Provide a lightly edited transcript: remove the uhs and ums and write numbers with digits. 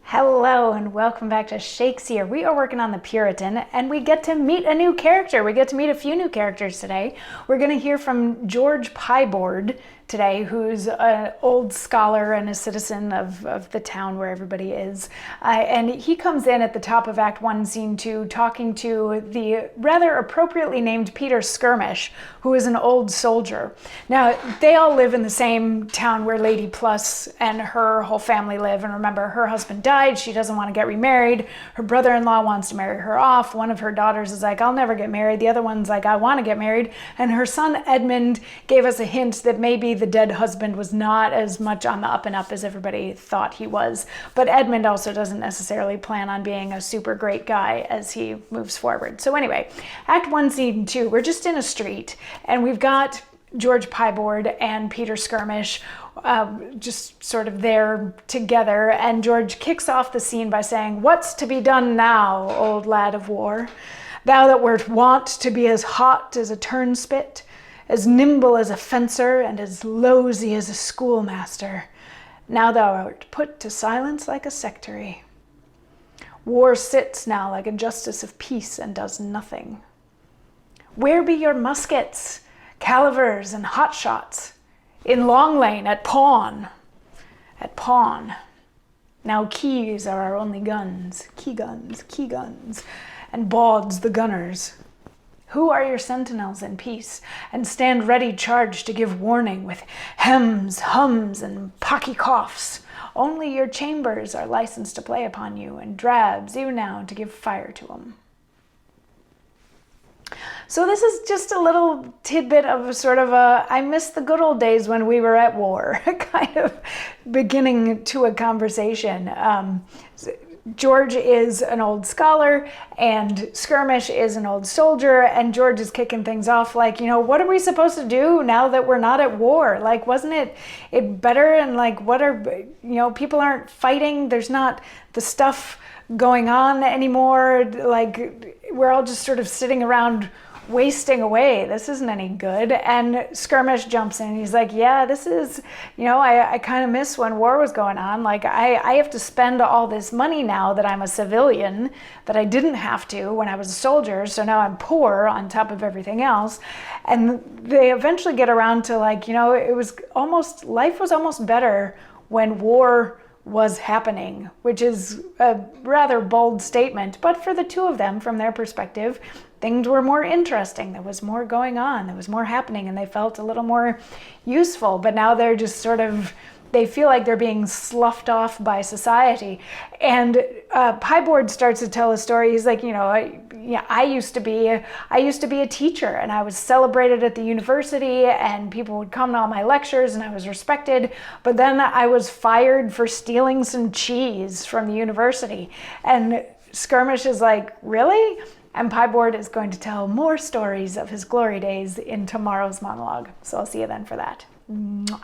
Hello and welcome back to Shakesyear. We are working on the Puritan and we get to meet a new character. We get to meet a few new characters today. We're going to hear from George Pye-board today, who's an old scholar and a citizen of the town where everybody is. And he comes in at the top of Act 1, Scene 2, talking to the rather appropriately named Peter Skirmish, who is an old soldier. Now, they all live in the same town where Lady Plus and her whole family live. And remember, her husband died. She doesn't want to get remarried. Her brother-in-law wants to marry her off. One of her daughters is like, I'll never get married. The other one's like, I want to get married. And her son Edmund gave us a hint that maybe the dead husband was not as much on the up and up as everybody thought he was. But Edmund also doesn't necessarily plan on being a super great guy as he moves forward. So anyway, Act 1, Scene 2, we're just in a street and we've got George Pye-board and Peter Skirmish just sort of there together, and George kicks off the scene by saying, "What's to be done now, old lad of war? Thou that wert wont to be as hot as a turnspit, as nimble as a fencer, and as lowsy as a schoolmaster, now thou art put to silence like a sectary. War sits now like a justice of peace and does nothing. Where be your muskets, calivers, and hot shots? In Long Lane, at pawn. At pawn. Now keys are our only guns, key guns, and bawds the gunners. Who are your sentinels in peace, and stand ready charged to give warning with hems, hums, and pocky coughs? Only your chambers are licensed to play upon you, and drabs even now to give fire to 'em." So this is just a little tidbit of sort of a, I miss the good old days when we were at war, kind of beginning to a conversation. George is an old scholar and Skirmish is an old soldier, and George is kicking things off like, what are we supposed to do now that we're not at war? Like, wasn't it better? And like, what are, people aren't fighting. There's not the stuff going on anymore. Like, we're all just sort of sitting around wasting away. This isn't any good. And Skirmish jumps in. He's like, yeah, this is, I kind of miss when war was going on. Like, I have to spend all this money now that I'm a civilian that I didn't have to when I was a soldier. So now I'm poor on top of everything else. And they eventually get around to like, life was almost better when war was happening, which is a rather bold statement. But for the two of them, from their perspective, things were more interesting. There was more going on. There was more happening, and they felt a little more useful. But now they're just sort of, they feel like they're being sloughed off by society. And Pye-board starts to tell a story. He's like, I used to be a teacher, and I was celebrated at the university, and people would come to all my lectures, and I was respected. But then I was fired for stealing some cheese from the university. And Skirmish is like, really? And Pye-board is going to tell more stories of his glory days in tomorrow's monologue. So I'll see you then for that. Mwah.